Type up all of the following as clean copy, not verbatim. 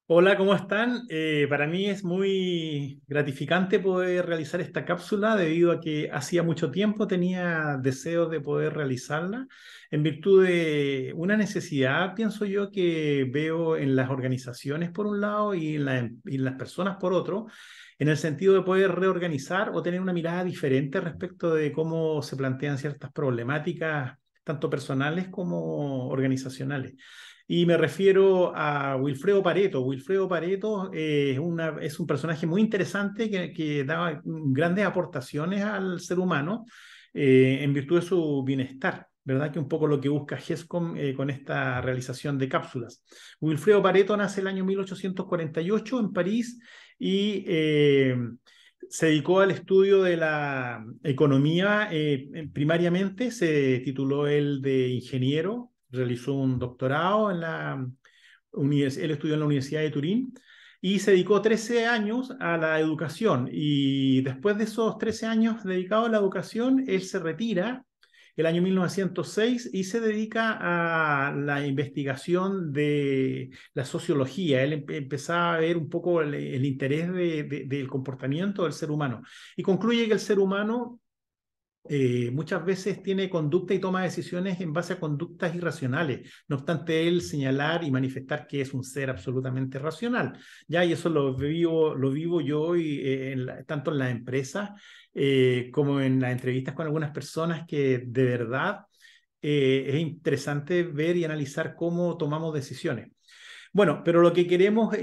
Hola, ¿cómo están? Para mí es muy gratificante poder realizar esta cápsula debido a que hacía mucho tiempo tenía deseos de poder realizarla en virtud de una necesidad, pienso yo, que veo en las organizaciones por un lado y en las personas por otro, en el sentido de poder reorganizar o tener una mirada diferente respecto de cómo se plantean ciertas problemáticas, tanto personales como organizacionales. Y me refiero a Wilfredo Pareto. Wilfredo Pareto es un personaje muy interesante que daba grandes aportaciones al ser humano en virtud de su bienestar, ¿verdad? Que un poco lo que busca GESCOM con esta realización de cápsulas. Wilfredo Pareto nace el año 1848 en París y se dedicó al estudio de la economía primariamente, se tituló él de ingeniero, realizó un doctorado en él estudió en la Universidad de Turín y se dedicó 13 años a la educación. Y después de esos 13 años dedicados a la educación, él se retira el año 1906 y se dedica a la investigación de la sociología. Él empezaba a ver un poco el interés del comportamiento del ser humano y concluye que el ser humano muchas veces tiene conducta y toma decisiones en base a conductas irracionales. No obstante, él señalar y manifestar que es un ser absolutamente racional. Ya, y eso lo vivo yo y, tanto en las empresas como en las entrevistas con algunas personas que de verdad es interesante ver y analizar cómo tomamos decisiones. Bueno, pero lo que queremos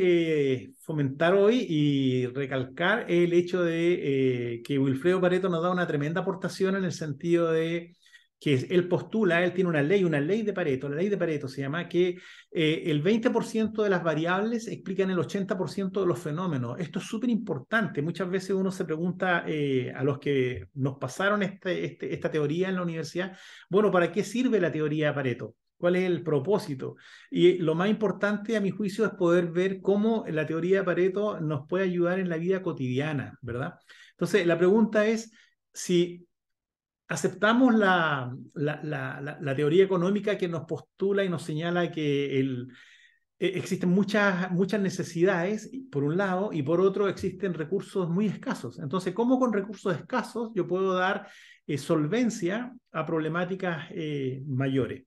fomentar hoy y recalcar es el hecho de que Wilfredo Pareto nos da una tremenda aportación en el sentido de que él postula, él tiene una ley de Pareto, la ley de Pareto se llama, que el 20% de las variables explican el 80% de los fenómenos. Esto es súper importante. Muchas veces uno se pregunta a los que nos pasaron esta teoría en la universidad, bueno, ¿para qué sirve la teoría de Pareto? ¿Cuál es el propósito? Y lo más importante, a mi juicio, es poder ver cómo la teoría de Pareto nos puede ayudar en la vida cotidiana, ¿verdad? Entonces, la pregunta es si aceptamos la teoría económica que nos postula y nos señala que existen muchas necesidades, por un lado, y por otro existen recursos muy escasos. Entonces, ¿cómo con recursos escasos yo puedo dar solvencia a problemáticas mayores?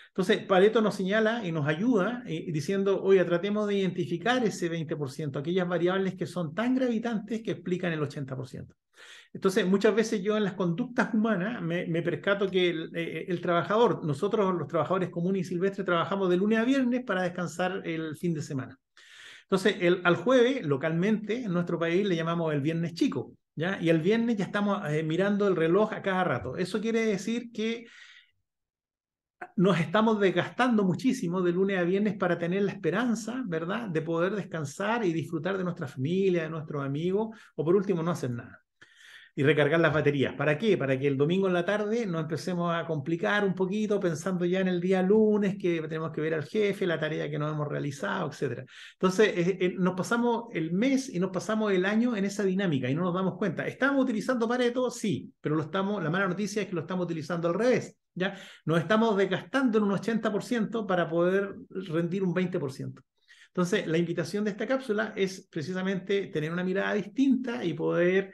Entonces, Pareto nos señala y nos ayuda diciendo, oye, tratemos de identificar ese 20%, aquellas variables que son tan gravitantes que explican el 80%. Entonces, muchas veces yo en las conductas humanas me percato que el trabajador, nosotros los trabajadores comunes y silvestres, trabajamos de lunes a viernes para descansar el fin de semana. Entonces, al jueves, localmente, en nuestro país le llamamos el viernes chico, ¿ya? Y el viernes ya estamos mirando el reloj a cada rato. Eso quiere decir que nos estamos desgastando muchísimo de lunes a viernes para tener la esperanza, ¿verdad?, de poder descansar y disfrutar de nuestra familia, de nuestros amigos, o por último, no hacer nada y recargar las baterías. ¿Para qué? Para que el domingo en la tarde nos empecemos a complicar un poquito pensando ya en el día lunes que tenemos que ver al jefe, la tarea que no hemos realizado, etcétera. Entonces, nos pasamos el mes y nos pasamos el año en esa dinámica y no nos damos cuenta. ¿Estamos utilizando Pareto? Sí, pero la mala noticia es que lo estamos utilizando al revés. ¿Ya? Nos estamos desgastando en un 80% para poder rendir un 20%. Entonces, la invitación de esta cápsula es precisamente tener una mirada distinta y poder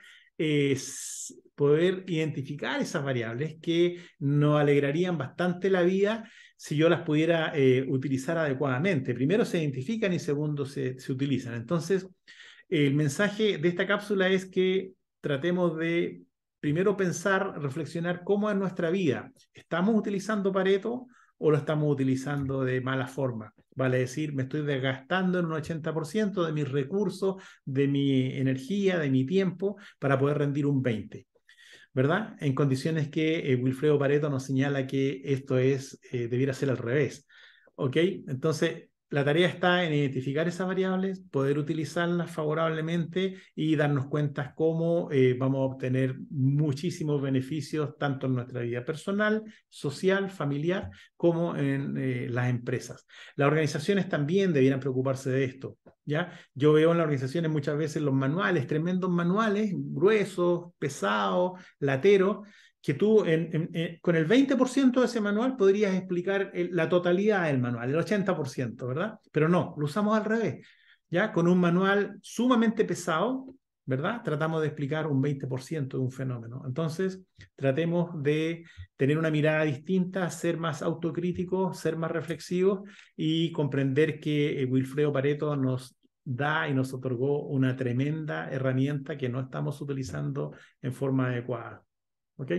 identificar esas variables que nos alegrarían bastante la vida si yo las pudiera utilizar adecuadamente. Primero se identifican y segundo se utilizan. Entonces, el mensaje de esta cápsula es que tratemos de primero pensar, reflexionar cómo es nuestra vida. ¿Estamos utilizando Pareto o lo estamos utilizando de mala forma? Vale decir, me estoy desgastando en un 80% de mis recursos, de mi energía, de mi tiempo, para poder rendir un 20%, ¿verdad? En condiciones que Wilfredo Pareto nos señala que esto debiera ser al revés. ¿Ok? Entonces, la tarea está en identificar esas variables, poder utilizarlas favorablemente y darnos cuenta cómo vamos a obtener muchísimos beneficios tanto en nuestra vida personal, social, familiar, como en las empresas. Las organizaciones también debieran preocuparse de esto. ¿Ya? Yo veo en las organizaciones muchas veces los manuales, tremendos manuales, gruesos, pesados, lateros, que tú con el 20% de ese manual podrías explicar la totalidad del manual, el 80%, ¿verdad? Pero no, lo usamos al revés. ¿ya? Con un manual sumamente pesado, ¿verdad? Tratamos de explicar un 20% de un fenómeno. Entonces, tratemos de tener una mirada distinta, ser más autocríticos, ser más reflexivos y comprender que Wilfredo Pareto nos da y nos otorgó una tremenda herramienta que no estamos utilizando en forma adecuada. ¿Ok?